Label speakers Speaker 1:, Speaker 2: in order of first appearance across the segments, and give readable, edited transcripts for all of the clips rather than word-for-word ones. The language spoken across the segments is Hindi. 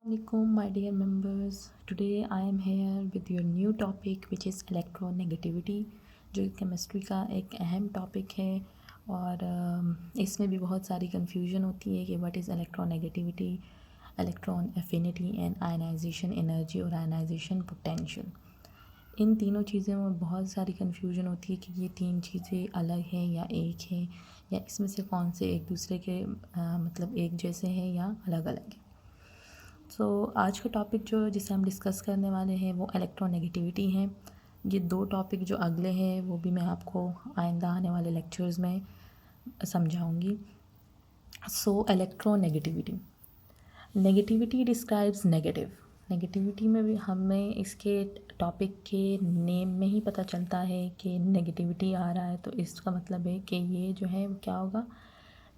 Speaker 1: Assalamualaikum, my dear members. Today I am here with your new topic which is electronegativity, जो केमिस्ट्री का एक अहम टॉपिक है और इसमें भी बहुत सारी कन्फ्यूजन होती है कि what is electronegativity, electron affinity and ionization energy और आयनाइजेशन पोटेंशियल। इन तीनों चीज़ों में बहुत सारी कन्फ्यूजन होती है कि ये तीन चीज़ें अलग हैं या एक है, या इसमें से कौन से एक दूसरे के मतलब एक जैसे हैं या अलग अलग हैं। आज का टॉपिक जिसे हम डिस्कस करने वाले हैं वो इलेक्ट्रोनेगेटिविटी है। ये दो टॉपिक जो अगले हैं वो भी मैं आपको आइंदा आने वाले लेक्चर्स में समझाऊंगी। इलेक्ट्रोनेगेटिविटी, नेगेटिविटी डिस्क्राइब्स नेगेटिविटी में भी हमें इसके टॉपिक के नेम में ही पता चलता है कि नेगेटिविटी आ रहा है, तो इसका मतलब है कि ये जो है क्या होगा,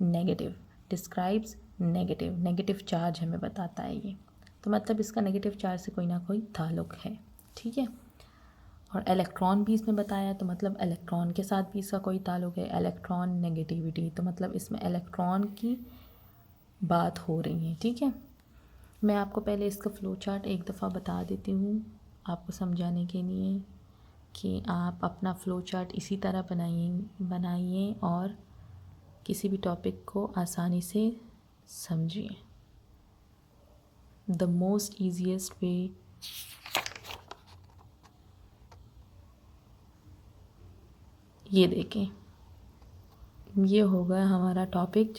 Speaker 1: नेगेटिव। डिस्क्राइब्स नेगेटिव चार्ज हमें बताता है ये, तो मतलब इसका नेगेटिव चार्ज से कोई ना कोई ताल्लुक़ है, ठीक है। और इलेक्ट्रॉन भी इसमें बताया, तो मतलब इलेक्ट्रॉन के साथ भी इसका कोई ताल्लुक़ है। इलेक्ट्रॉन नेगेटिविटी, तो मतलब इसमें इलेक्ट्रॉन की बात हो रही है, ठीक है। मैं आपको पहले इसका फ़्लो चार्ट एक दफ़ा बता देती हूँ आपको समझाने के लिए कि आप अपना फ़्लो चार्ट इसी तरह बनाइए और किसी भी टॉपिक को आसानी से समझिए। द मोस्ट ईजीएस्ट वे ये देखें, ये होगा हमारा टॉपिक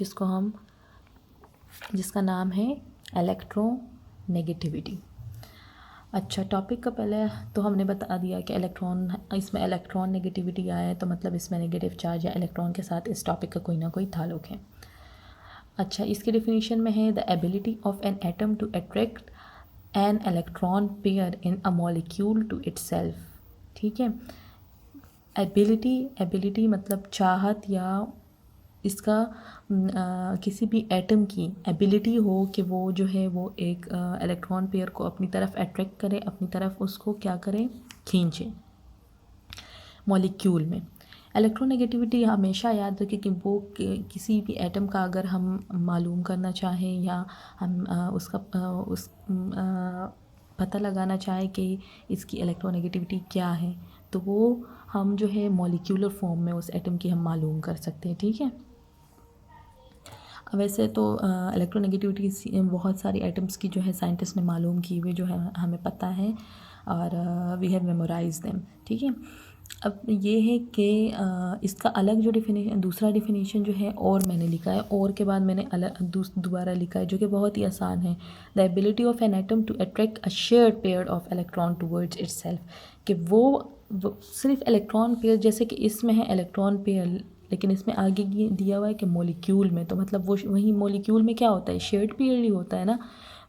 Speaker 1: जिसका नाम है इलेक्ट्रोनेगेटिविटी। अच्छा, टॉपिक का पहले तो हमने बता दिया कि इसमें इलेक्ट्रॉन नेगेटिविटी आया है, तो मतलब इसमें नेगेटिव चार्ज या इलेक्ट्रॉन के साथ इस टॉपिक का कोई ना कोई ताल्लुक़ है। अच्छा, इसकी डेफिनेशन में है the ability of an atom to attract an electron pair in a molecule to itself, ठीक है। एबिलिटी मतलब चाहत, या इसका किसी भी एटम की एबिलिटी हो कि वो जो है वो एक इलेक्ट्रॉन पेयर को अपनी तरफ अट्रैक्ट करे, अपनी तरफ उसको क्या करे, खींचे मॉलिक्यूल में। इलेक्ट्रोनेगेटिविटी हमेशा याद रखें कि वो किसी भी एटम का अगर हम मालूम करना चाहें या हम पता लगाना चाहें कि इसकी इलेक्ट्रोनेगेटिविटी क्या है, तो वो हम जो है मॉलिक्यूलर फॉर्म में उस एटम की हम मालूम कर सकते हैं, ठीक है। वैसे तो इलेक्ट्रोनेगेटिविटी बहुत सारी एटम्स की जो है साइंटिस्ट ने मालूम की हुई जो है हमें पता है और वी हैव मेमोराइज देम, ठीक है। अब ये है कि इसका अलग जो दूसरा डिफिनीशन जो है, और मैंने लिखा है, और के बाद मैंने अलग दोबारा लिखा है जो कि बहुत ही आसान है। The ability of an atom to attract a shared pair of electron towards itself, कि वो सिर्फ इलेक्ट्रॉन पेयर, जैसे कि इसमें है इलेक्ट्रॉन पेयर, लेकिन इसमें आगे दिया हुआ है कि मॉलिक्यूल में, तो मतलब वो वही मॉलिक्यूल में क्या होता है, शेयर्ड पेयर ही होता है ना।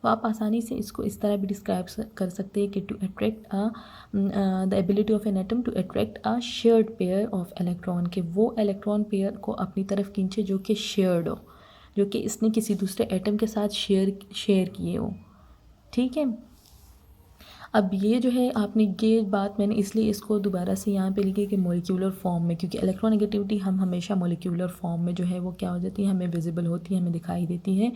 Speaker 1: तो आप आसानी से इसको इस तरह भी डिस्क्राइब कर सकते हैं कि to attract the ability of an atom to attract a shared pair of electron, के वो इलेक्ट्रॉन पेयर को अपनी तरफ खींचे जो कि शेयर्ड हो, जो कि इसने किसी दूसरे एटम के साथ शेयर किए हो, ठीक है। अब ये जो है आपने ये बात मैंने इसलिए इसको दोबारा से यहाँ पे लिखी कि मॉलिक्यूलर फॉर्म में, क्योंकि इलेक्ट्रोनेगेटिविटी हम हमेशा मॉलिक्यूलर फॉर्म में जो है वो क्या हो जाती है, हमें विजिबल होती है, हमें दिखाई देती है।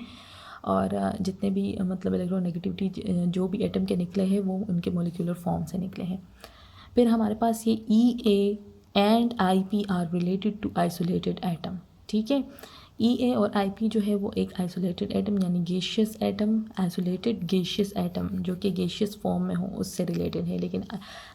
Speaker 1: और जितने भी मतलब इलेक्ट्रोनेगेटिविटी जो भी एटम के निकले हैं वो उनके मॉलिक्यूलर फॉर्म से निकले हैं। फिर हमारे पास ये EA and IP are related to isolated atom, ठीक है। EA और IP जो है वो एक आइसोलेटेड एटम यानी gaseous atom, isolated gaseous atom जो कि गेशियस फॉर्म में हो उससे रिलेटेड है, लेकिन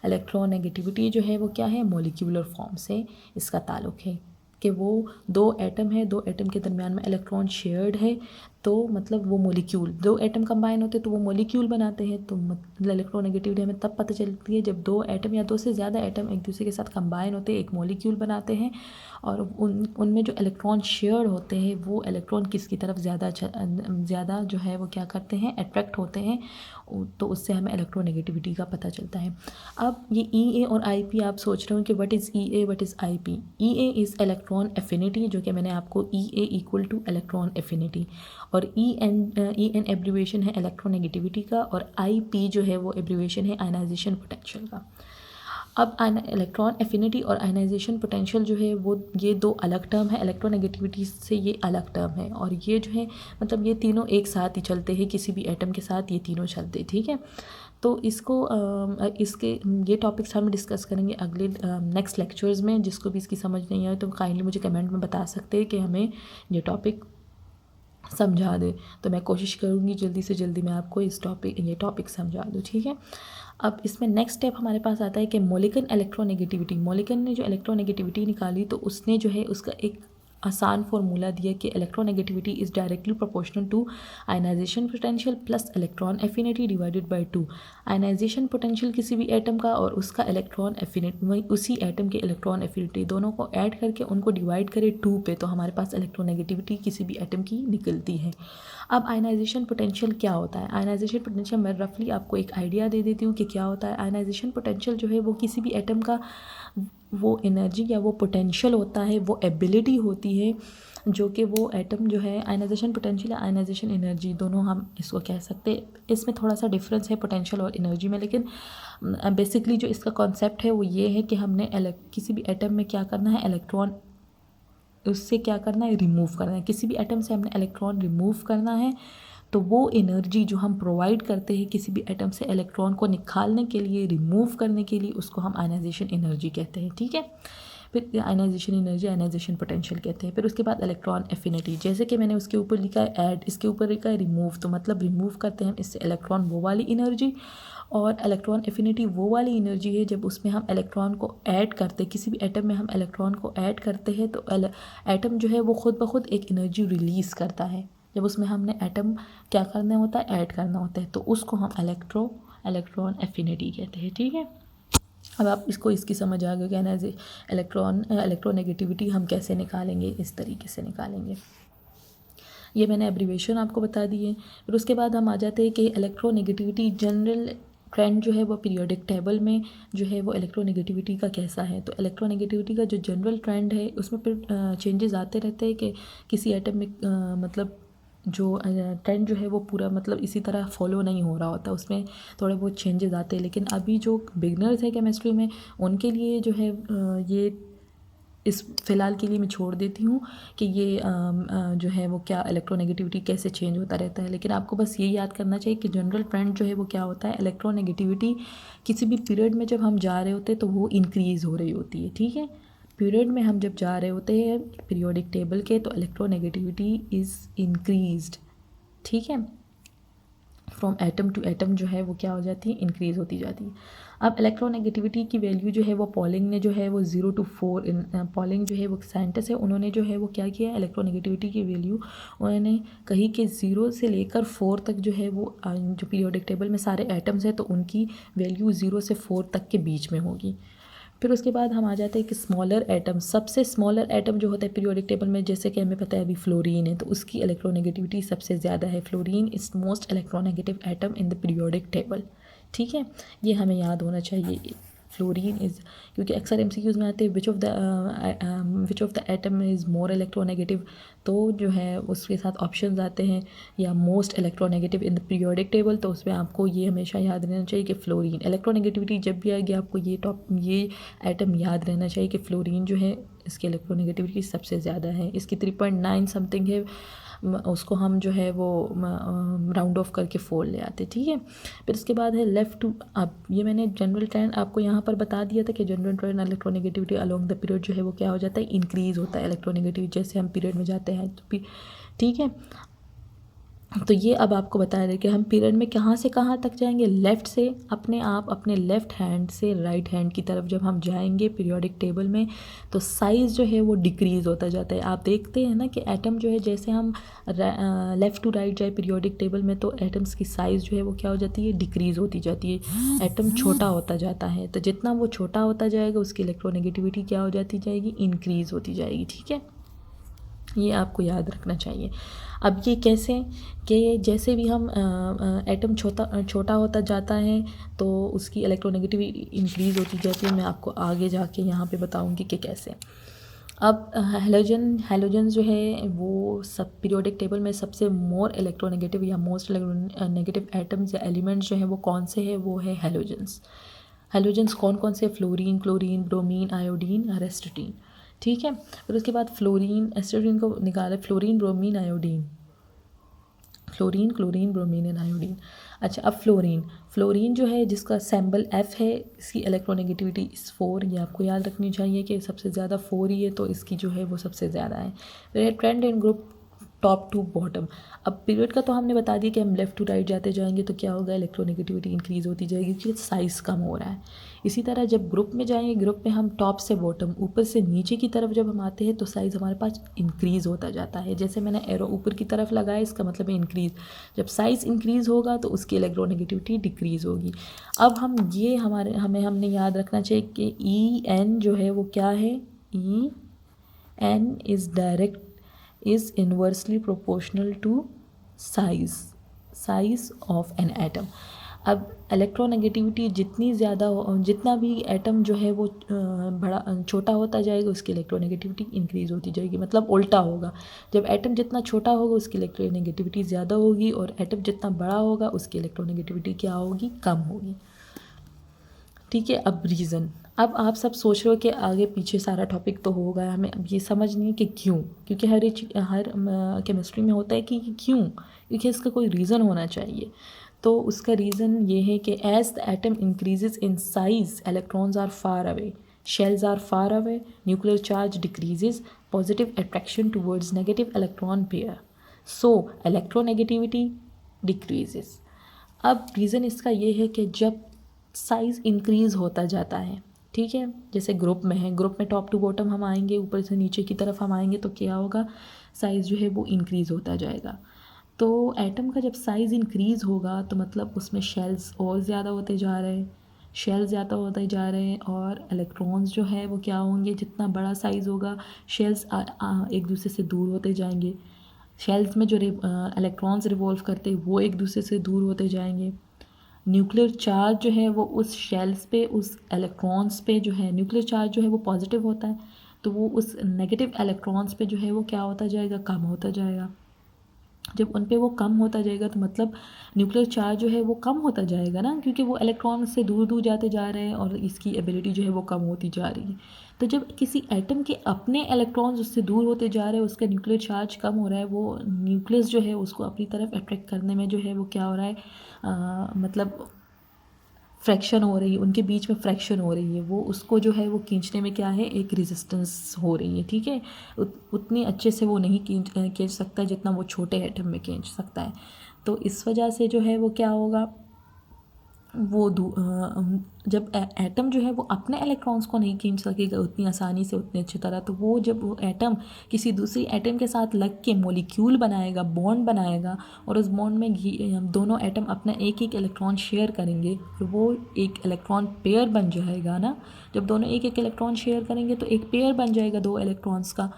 Speaker 1: इलेक्ट्रोनेगेटिविटी जो है वो क्या है, मॉलिक्यूलर फॉर्म से इसका ताल्लुक़ है कि वो दो एटम है, दो एटम के दरमियान में इलेक्ट्रॉन शेयर्ड है, तो मतलब वो मॉलिक्यूल, दो एटम कंबाइन होते हैं तो वो मॉलिक्यूल बनाते हैं। तो मतलब इलेक्ट्रोनेगेटिविटी हमें तब पता चलती है जब दो एटम या दो से ज़्यादा एटम एक दूसरे के साथ कंबाइन होते हैं, एक मॉलिक्यूल बनाते हैं, और उनमें जो इलेक्ट्रॉन शेयर्ड होते हैं वो इलेक्ट्रॉन किसकी तरफ ज़्यादा जो है वो क्या करते हैं, अट्रैक्ट होते हैं, तो उससे हमें इलेक्ट्रोनेगेटिविटी का पता चलता है। अब ये EA और IP आप सोच रहे हो कि what is EA, what is IP। EA is electron affinity, जो कि मैंने आपको EA equal two electron affinity, और EN एब्रीवेशन है इलेक्ट्रोनेगेटिविटी का, और IP जो है वो एब्रीवेशन है आयनाइजेशन पोटेंशियल का। अब इलेक्ट्रॉन एफिनिटी और आयनाइजेशन पोटेंशियल जो है वो ये दो अलग टर्म है, इलेक्ट्रोनेगेटिविटी से ये अलग टर्म है, और ये जो है मतलब ये तीनों एक साथ ही चलते हैं, किसी भी एटम के साथ ये तीनों चलते, ठीक है। तो इसको इसके ये टॉपिक्स हम डिस्कस करेंगे अगले नेक्स्ट लेक्चर्स में। जिसको भी इसकी समझ नहीं आए तो काइंडली मुझे कमेंट में बता सकते हैं कि हमें ये टॉपिक समझा दे, तो मैं कोशिश करूँगी जल्दी से जल्दी मैं आपको ये टॉपिक समझा दूँ, ठीक है। अब इसमें नेक्स्ट स्टेप हमारे पास आता है कि मोलिकन इलेक्ट्रोनेगेटिविटी। मोलिकन ने जो इलेक्ट्रोनेगेटिविटी निकाली तो उसने जो है उसका एक आसान फार्मूला दिया कि electronegativity is directly proportional to ionization potential plus electron affinity divided by 2। Ionization potential किसी भी एटम का और उसका इलेक्ट्रॉन एफिनिटी, उसी एटम के इलेक्ट्रॉन एफिनिटी, दोनों को ऐड करके उनको डिवाइड करें 2 पे, तो हमारे पास इलेक्ट्रोनेगेटिविटी किसी भी एटम की निकलती है। अब आयनाइजेशन पोटेंशियल क्या होता है? आयनाइजेशन पोटेंशियल मैं रफली आपको एक आइडिया दे देती हूँ कि क्या होता है। आयनाइजेशन पोटेंशियल जो है वो किसी भी एटम का वो एनर्जी या वो पोटेंशियल होता है, वो एबिलिटी होती है जो कि वो एटम जो है, आयनाइजेशन पोटेंशियल या आयनाइजेशन एनर्जी दोनों हम इसको कह सकते हैं। इसमें थोड़ा सा डिफरेंस है पोटेंशियल और एनर्जी में, लेकिन बेसिकली जो इसका कॉन्सेप्ट है वो ये है कि हमने किसी भी एटम में क्या करना है, इलेक्ट्रॉन उससे क्या करना है, रिमूव करना है। किसी भी एटम से हमने इलेक्ट्रॉन रिमूव करना है तो वो एनर्जी जो हम प्रोवाइड करते हैं किसी भी एटम से इलेक्ट्रॉन को निकालने के लिए, रिमूव करने के लिए, उसको हम आयनाइजेशन एनर्जी कहते हैं, ठीक है। फिर आयनाइजेशन एनर्जी, आयनाइजेशन पोटेंशियल कहते हैं। फिर उसके बाद इलेक्ट्रॉन एफिनिटी, जैसे कि मैंने उसके ऊपर लिखा है ऐड, इसके ऊपर लिखा है रिमूव, तो मतलब रिमूव करते हैं हम इससे इलेक्ट्रॉन, वो वाली एनर्जी। और इलेक्ट्रॉन एफिनिटी वो वाली एनर्जी है जब उसमें हम इलेक्ट्रॉन को ऐड करते, किसी भी एटम में हम इलेक्ट्रॉन को ऐड करते हैं तो एटम जो है वो खुद ब खुद एक एनर्जी रिलीज़ करता है। जब उसमें हमने एटम क्या करना होता है, ऐड करना होता है, तो उसको हम इलेक्ट्रॉन एफिनिटी कहते हैं, ठीक है। अब आप इसको इसकी समझ आ गई कि ना इलेक्ट्रोनेगेटिविटी हम कैसे निकालेंगे, इस तरीके से निकालेंगे। ये मैंने एब्रीवेशन आपको बता दी है। फिर उसके बाद हम आ जाते हैं कि इलेक्ट्रोनेगेटिविटी जनरल ट्रेंड जो है वो पीरियोडिक टेबल में जो है वो इलेक्ट्रोनेगेटिविटी का कैसा है। तो इलेक्ट्रोनेगेटिविटी का जो जनरल ट्रेंड है उसमें फिर चेंजेस आते रहते हैं कि किसी एटम में मतलब जो ट्रेंड जो है वो पूरा मतलब इसी तरह फॉलो नहीं हो रहा होता, उसमें थोड़े बहुत चेंजेस आते हैं। लेकिन अभी जो बिगनर्स है केमिस्ट्री में उनके लिए जो है ये इस फ़िलहाल के लिए मैं छोड़ देती हूँ कि ये जो है वो क्या इलेक्ट्रोनेगेटिविटी कैसे चेंज होता रहता है। लेकिन आपको बस ये याद करना चाहिए कि जनरल ट्रेंड जो है वो क्या होता है, इलेक्ट्रोनेगेटिविटी किसी भी पीरियड में जब हम जा रहे होते हैं तो वो इंक्रीज़ हो रही होती है, ठीक है। पीरियड में हम जब जा रहे होते हैं पीरियोडिक टेबल के तो इलेक्ट्रोनेगेटिविटी इज़ इंक्रीज्ड, ठीक है। फ्रॉम एटम टू एटम जो है वो क्या हो जाती है, इंक्रीज़ होती जाती है। अब इलेक्ट्रोनेगेटिविटी की वैल्यू जो है वो पॉलिंग ने जो है वो 0 to 4, पॉलिंग जो है वो साइंटिस्ट है, उन्होंने जो है वो क्या किया, इलेक्ट्रोनेगेटिविटी की वैल्यू उन्होंने कही कि 0 से लेकर 4 तक जो है वो जो पीरियोडिक टेबल में सारे एटम्स हैं तो उनकी वैल्यू 0 से 4 तक के बीच में होगी। फिर उसके बाद हम आ जाते हैं कि स्मॉलर एटम, सबसे स्मॉलर एटम जो होता है पीरियोडिक टेबल में, जैसे कि हमें पता है अभी फ्लोरीन है तो उसकी इलेक्ट्रोनेगेटिविटी सबसे ज़्यादा है। Fluorine is most electronegative atom in the periodic table, ठीक है। ये हमें याद होना चाहिए। फ्लोरीन इज़, क्योंकि अक्सर MCQs में आते हैं which of the atom is more electronegative, तो जो है उसके साथ ऑप्शंस आते हैं या most electronegative in the periodic table, तो उसमें आपको ये हमेशा याद रहना चाहिए कि फ्लोरीन इलेक्ट्रोनेगेटिविटी जब भी आएगी आपको ये एटम याद रहना चाहिए कि फ्लोरीन जो है इसकी इलेक्ट्रोनेगेटिविटी सबसे ज़्यादा है, इसकी 3.9 समथिंग है, उसको हम जो है वो राउंड ऑफ करके 4 ले आते, ठीक है। फिर इसके बाद है लेफ़्ट टू अप, ये मैंने जनरल ट्रेंड आपको यहाँ पर बता दिया था कि general trend electronegativity along the period जो है वो क्या हो जाता है, इंक्रीज़ होता है इलेक्ट्रोनेगेटिविटी जैसे हम पीरियड में जाते हैं तो भी, ठीक है। तो ये अब आपको बता रहे कि हम पीरियड में कहाँ से कहाँ तक जाएंगे, लेफ़्ट से अपने आप अपने लेफ़्ट हैंड से राइट हैंड की तरफ जब हम जाएंगे पीरियोडिक टेबल में तो साइज़ जो है वो डिक्रीज़ होता जाता है। आप देखते हैं ना कि एटम जो है जैसे हम लेफ़्ट टू राइट जाए पीरियोडिक टेबल में तो एटम्स की साइज़ जो है वो क्या हो जाती है, डिक्रीज़ होती जाती है, एटम छोटा होता जाता है। तो जितना वो छोटा होता जाएगा उसकी इलेक्ट्रोनेगेटिविटी क्या हो जाती जाएगी, इंक्रीज़ होती जाएगी, ठीक है। ये आपको याद रखना चाहिए। अब ये कैसे कि जैसे भी हम एटम छोटा होता जाता है तो उसकी इलेक्ट्रोनेगेटिविटी इंक्रीज़ होती जाती है। मैं आपको आगे जाके यहाँ पे बताऊँगी कि कैसे। अब हैलोजन जो है वो सब पीरियोडिक टेबल में सबसे मोर इलेक्ट्रोनेगेटिव या मोस्ट नेगेटिव एटम्स या एलिमेंट्स जो हैं वो कौन से हैं, वो है हैलोजन्स। हेलोजेंस कौन कौन से? Fluorine, chlorine, bromine, iodine, astatine. ठीक है, फिर उसके बाद फ्लोरीन, एस्टाटीन को निकाला, fluorine, bromine, iodine, fluorine, chlorine, bromine and iodine. अच्छा, अब फ्लोरीन जो है जिसका सैम्बल F है, इसकी इलेक्ट्रोनेगेटिविटी इस 4, ये आपको याद रखनी चाहिए कि सबसे ज़्यादा 4 ही है, तो इसकी जो है वो सबसे ज़्यादा है। फिर trend and group top to bottom. अब पीरियड का तो हमने बता दिया कि हम लेफ़्ट टू राइट जाते जाएंगे तो क्या होगा, इलेक्ट्रोनेगेटिविटी इंक्रीज़ होती जाएगी क्योंकि साइज़ कम हो रहा है। इसी तरह जब ग्रुप में जाएंगे, ग्रुप में हम टॉप से बॉटम, ऊपर से नीचे की तरफ जब हम आते हैं तो साइज़ हमारे पास इंक्रीज़ होता जाता है। जैसे मैंने एरो ऊपर की तरफ लगाया, इसका मतलब है इंक्रीज़। जब साइज़ इंक्रीज़ होगा तो उसकी इलेक्ट्रोनेगेटिविटी डिक्रीज़ होगी। अब हमने याद रखना चाहिए कि EN जो है वो क्या है, EN is inversely proportional to size of an atom। अब इलेक्ट्रोनेगेटिविटी जितनी ज़्यादा जितना भी एटम जो है वो बड़ा छोटा होता जाएगा उसकी इलेक्ट्रोनेगेटिविटी इंक्रीज़ होती जाएगी, मतलब उल्टा होगा। जब एटम जितना छोटा होगा उसकी इलेक्ट्रोनेगेटिविटी ज़्यादा होगी और एटम जितना बड़ा होगा उसकी इलेक्ट्रोनेगेटिविटी क्या होगी, कम होगी। ठीक है, अब रीज़न। अब आप सब सोच रहे हो कि आगे पीछे सारा टॉपिक तो होगा, हमें अब ये समझनी है कि क्यों, क्योंकि हर केमिस्ट्री में होता है कि क्यों, क्योंकि इसका कोई रीज़न होना चाहिए। तो उसका रीज़न ये है कि as the atom increases in size, electrons are far away, shells are far away, nuclear charge decreases, positive attraction towards negative electron pair, so electronegativity decreases। अब रीज़न इसका ये है कि जब साइज़ इंक्रीज़ होता जाता है, ठीक है, जैसे ग्रुप में है, ग्रुप में टॉप टू बॉटम हम आएंगे, ऊपर से नीचे की तरफ हम आएंगे तो क्या होगा, साइज़ जो है वो इंक्रीज़ होता जाएगा। तो एटम का जब साइज़ इंक्रीज़ होगा तो मतलब उसमें शेल्स और ज़्यादा होते जा रहे हैं, शेल ज़्यादा होते जा रहे हैं, और इलेक्ट्रॉन्स जो है वो क्या होंगे, जितना बड़ा साइज़ होगा शेल्स एक दूसरे से दूर होते जाएंगे। शेल्स में जो इलेक्ट्रॉन्स रिवॉल्व करते हैं वो एक दूसरे से दूर होते जाएंगे। न्यूक्लियर चार्ज जो है वो उस शेल्स पे, उस इलेक्ट्रॉन्स पे जो है, न्यूक्लियर चार्ज जो है वो पॉजिटिव होता है, तो वो उस नेगेटिव इलेक्ट्रॉन्स पे जो है वो क्या होता जाएगा, कम होता जाएगा। जब उन पे वो कम होता जाएगा तो मतलब न्यूक्लियर चार्ज जो है वो कम होता जाएगा ना, क्योंकि वो इलेक्ट्रॉन से दूर दूर जाते जा रहे हैं और इसकी एबिलिटी जो है वो कम होती जा रही है। तो जब किसी एटम के अपने इलेक्ट्रॉन्स उससे दूर होते जा रहे हैं, उसका न्यूक्लियर चार्ज कम हो रहा है, वो न्यूक्लियस जो है उसको अपनी तरफ अट्रैक्ट करने में जो है वो क्या हो रहा है, मतलब फ्रैक्शन हो रही है, उनके बीच में फ्रैक्शन हो रही है, वो उसको जो है वो खींचने में क्या है, एक रेजिस्टेंस हो रही है। ठीक है, उतनी अच्छे से वो नहीं खींच सकता जितना वो छोटे एटम में खींच सकता है। तो इस वजह से जो है वो क्या होगा, वो जब एटम जो है वो अपने इलेक्ट्रॉन्स को नहीं खींच सकेगा उतनी आसानी से, उतनी अच्छी तरह, तो वो जब वो एटम किसी दूसरी एटम के साथ लग के मॉलिक्यूल बनाएगा, बॉन्ड बनाएगा, और उस बॉन्ड में दोनों एटम अपना एक एक इलेक्ट्रॉन शेयर करेंगे, तो वो एक इलेक्ट्रॉन पेयर बन जाएगा ना। जब दोनों एक एक इलेक्ट्रॉन शेयर करेंगे तो एक पेयर बन जाएगा दो इलेक्ट्रॉन्स का।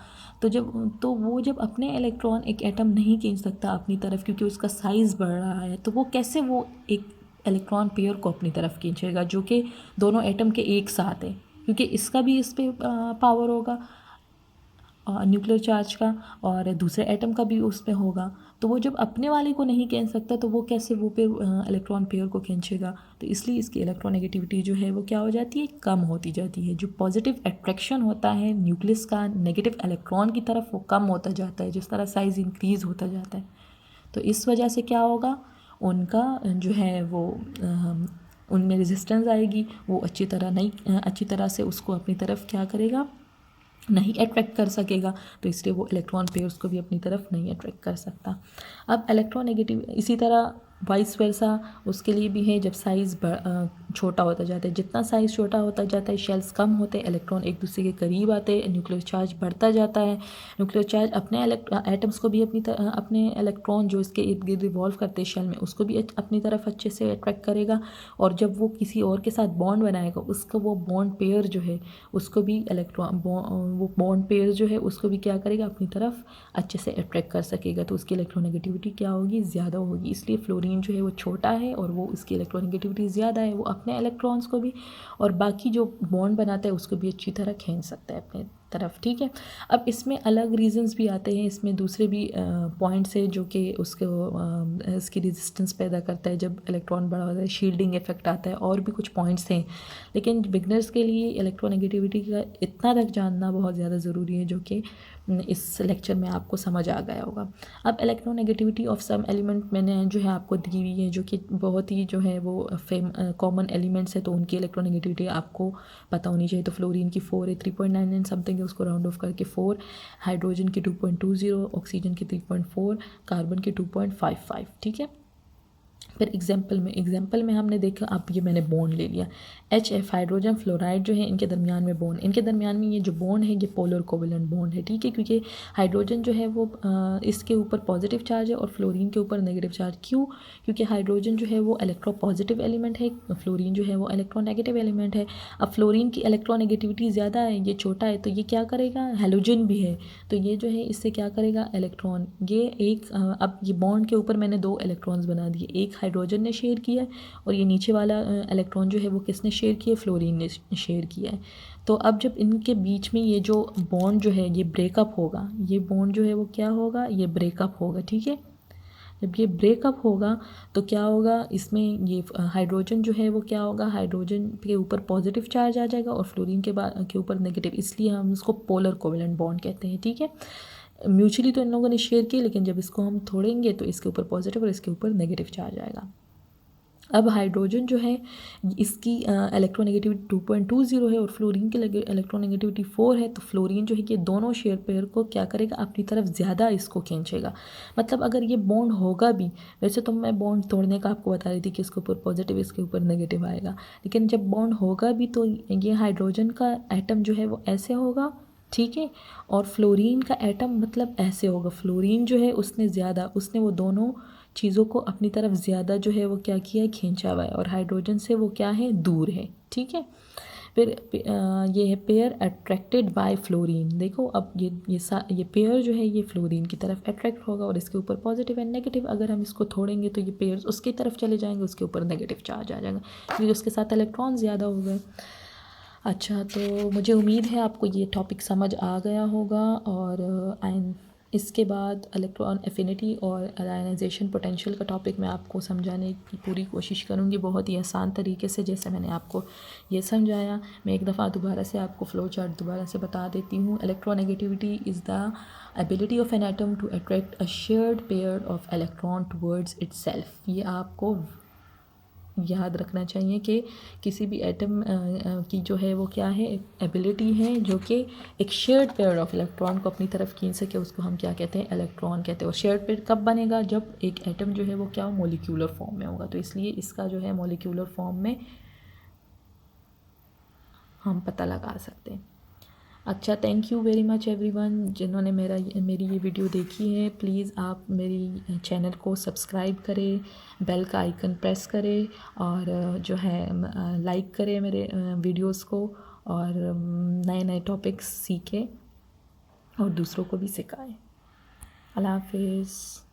Speaker 1: तो वो जब अपने इलेक्ट्रॉन एक एटम नहीं खींच सकता अपनी तरफ क्योंकि उसका साइज़ बढ़ रहा है, तो वो कैसे वो एक इलेक्ट्रॉन पेयर को अपनी तरफ खींचेगा जो कि दोनों एटम के एक साथ है, क्योंकि इसका भी इस पे पावर होगा न्यूक्लियर चार्ज का, और दूसरे एटम का भी उस पे होगा। तो वो जब अपने वाले को नहीं खींच सकता तो वो कैसे वो पेयर इलेक्ट्रॉन पेयर को खींचेगा। तो इसलिए इसकी इलेक्ट्रोनेगेटिविटी जो है वो क्या हो जाती है, कम होती जाती है। जो पॉजिटिव अट्रैक्शन होता है न्यूक्लियस का नेगेटिव इलेक्ट्रॉन की तरफ, वो कम होता जाता है जिस तरह साइज़ इंक्रीज़ होता जाता है। तो इस वजह से क्या होगा, उनका जो है वो उनमें रेजिस्टेंस आएगी, वो अच्छी तरह से उसको अपनी तरफ क्या करेगा, नहीं अट्रैक्ट कर सकेगा। तो इसलिए वो इलेक्ट्रॉन पेयर्स को भी अपनी तरफ नहीं अट्रैक्ट कर सकता। अब इलेक्ट्रोनेगेटिव इसी तरह वाइस वर्सा उसके लिए भी है, जब साइज़ छोटा होता जाता है, जितना साइज़ छोटा होता जाता है शेल्स कम होते हैं, इलेक्ट्रॉन एक दूसरे के करीब आते हैं, न्यूक्लियर चार्ज बढ़ता जाता है। न्यूक्लियर चार्ज अपने एटम्स को भी अपने इलेक्ट्रॉन जो इसके इर्द गिर्द रिवॉल्व करते हैं शेल में, उसको भी अपनी तरफ अच्छे से अट्रैक्ट करेगा, और जब वो किसी और के साथ बॉन्ड बनाएगा उसका वो बॉन्ड पेयर जो है उसको भी वो बॉन्ड पेयर जो है उसको भी क्या करेगा, अपनी तरफ अच्छे से अट्रैक्ट कर सकेगा। तो उसकी इलेक्ट्रोनेगेटिविटी क्या होगी, ज़्यादा होगी। इसलिए फ्लोरीन जो है वो छोटा है और वो उसकी इलेक्ट्रोनेगेटिविटी ज़्यादा है, वो अपने इलेक्ट्रॉन्स को भी और बाकी जो बॉन्ड बनाता है उसको भी अच्छी तरह खींच सकता है अपने तरफ, ठीक है। अब इसमें अलग रीजंस भी आते हैं, इसमें दूसरे भी पॉइंट्स है जो कि उसको इसकी रेजिस्टेंस पैदा करता है जब इलेक्ट्रॉन बड़ा होता है, शील्डिंग इफेक्ट आता है, और भी कुछ पॉइंट्स हैं। लेकिन बिगनर्स के लिए इलेक्ट्रोनेगेटिविटी का इतना तक जानना बहुत ज़्यादा ज़रूरी है जो कि इस लेक्चर में आपको समझ आ गया होगा। अब इलेक्ट्रोनेगेटिविटी ऑफ सम एलिमेंट मैंने जो है आपको दी हुई है, जो कि बहुत ही जो है वो कॉमन एलिमेंट्स है, तो उनकी इलेक्ट्रोनेगेटिविटी आपको पता होनी चाहिए। तो फ्लोरीन की 4 है, 3.99 समथिंग है, उसको राउंड ऑफ करके 4, हाइड्रोजन की 2.20, ऑक्सीजन की 3.4, कार्बन की 2.55, ठीक है। फिर एग्जाम्पल में हमने देखा, अब ये मैंने बॉन्ड ले लिया, HF हाइड्रोजन फ्लोराइड जो है, इनके दरमियान में बॉन्ड, इनके दरमियान में ये जो बॉन्ड है ये पोलर कोवेलेंट बॉन्ड है, ठीक है, क्योंकि हाइड्रोजन जो है वो इसके ऊपर पॉजिटिव चार्ज है और फ्लोरीन के ऊपर नेगेटिव चार्ज। क्यों? क्योंकि हाइड्रोजन जो है वो इलेक्ट्रोपॉजिटिव एलिमेंट है, फ्लोरीन जो है वो इलेक्ट्रोनेगेटिव एलिमेंट है। अब फ्लोरीन की इलेक्ट्रोनेगेटिविटी ज़्यादा है, ये छोटा है, तो ये क्या करेगा, हैलोजन भी है, तो ये जो है इससे क्या करेगा, इलेक्ट्रॉन, ये एक अब ये बॉन्ड के ऊपर मैंने 2 इलेक्ट्रॉन्स बना दिए, एक हाइड्रोजन ने शेयर किया है और ये नीचे वाला इलेक्ट्रॉन जो है वो किसने शेयर किया है, फ्लोरीन ने शेयर किया है। तो अब जब इनके बीच में ये जो बॉन्ड जो है ये ब्रेकअप होगा, ये बॉन्ड जो है वो क्या होगा, ये ब्रेकअप होगा, ठीक है। जब ये ब्रेकअप होगा तो क्या होगा, इसमें ये हाइड्रोजन जो है वो क्या होगा, हाइड्रोजन के ऊपर पॉजिटिव चार्ज आ जाएगा और फ्लोरीन के ऊपर नेगेटिव, इसलिए हम इसको पोलर कोवेलेंट बॉन्ड कहते हैं, ठीक है। म्यूचुअली तो इन लोगों ने शेयर किया, लेकिन जब इसको हम तोड़ेंगे तो इसके ऊपर पॉजिटिव और इसके ऊपर नेगेटिव चार्ज आएगा। अब हाइड्रोजन जो है इसकी इलेक्ट्रोनेगेटिविटी 2.20 है और फ्लोरीन की इलेक्ट्रोनेगेटिविटी 4 है, तो फ्लोरीन जो है ये दोनों शेयर पेयर को क्या करेगा, अपनी तरफ ज़्यादा इसको खींचेगा। मतलब अगर ये बॉन्ड होगा भी, वैसे तो मैं बॉन्ड तोड़ने का आपको बता रही थी कि इसके ऊपर पॉजिटिव इसके ऊपर नेगेटिव आएगा, लेकिन जब बॉन्ड होगा भी तो ये हाइड्रोजन का एटम जो है वो ऐसे होगा, ठीक है, और फ्लोरीन का एटम मतलब ऐसे होगा। फ्लोरीन जो है उसने वो दोनों चीज़ों को अपनी तरफ ज़्यादा जो है वो क्या किया है, खींचा हुआ है, और हाइड्रोजन से वो क्या है, दूर है, ठीक है। फिर ये है पेयर अट्रैक्टेड बाय फ्लोरीन। देखो अब ये पेयर जो है ये फ्लोरीन की तरफ अट्रैक्ट होगा और इसके ऊपर पॉजिटिव एंड नेगेटिव, अगर हम इसको तोड़ेंगे तो ये पेयर्स उसकी तरफ चले जाएंगे, उसके ऊपर नेगेटिव चार्ज आ जाएगा क्योंकि उसके साथ इलेक्ट्रॉन ज़्यादा हो गए। अच्छा, तो मुझे उम्मीद है आपको ये टॉपिक समझ आ गया होगा, और इसके बाद इलेक्ट्रॉन एफिनिटी और आयनाइजेशन पोटेंशियल का टॉपिक मैं आपको समझाने की पूरी कोशिश करूँगी बहुत ही आसान तरीके से, जैसे मैंने आपको ये समझाया। मैं एक दफ़ा दोबारा से आपको फ़्लो चार्ट दोबारा से बता देती हूँ। Electronegativity is the ability of an atom to attract a shared pair of electron towards itself. ये आपको याद रखना चाहिए कि किसी भी एटम की जो है वो क्या है, एबिलिटी है जो कि एक शेयर्ड पेयर ऑफ इलेक्ट्रॉन को अपनी तरफ खींच सके, उसको हम क्या कहते हैं, इलेक्ट्रॉन कहते हैं। और शेयर्ड पेयर कब बनेगा, जब एक एटम जो है वो क्या मोलिक्यूलर फॉर्म में होगा, तो इसलिए इसका जो है मोलिक्यूलर फॉर्म में हम पता लगा सकते हैं। अच्छा, thank you very much everyone जिन्होंने मेरी ये वीडियो देखी है। प्लीज़ आप मेरी चैनल को सब्सक्राइब करें, बेल का आइकन प्रेस करें, और जो है लाइक करें मेरे वीडियोस को, और नए नए टॉपिक्स सीखें और दूसरों को भी सिखाएं। अल्लाह हाफिज़।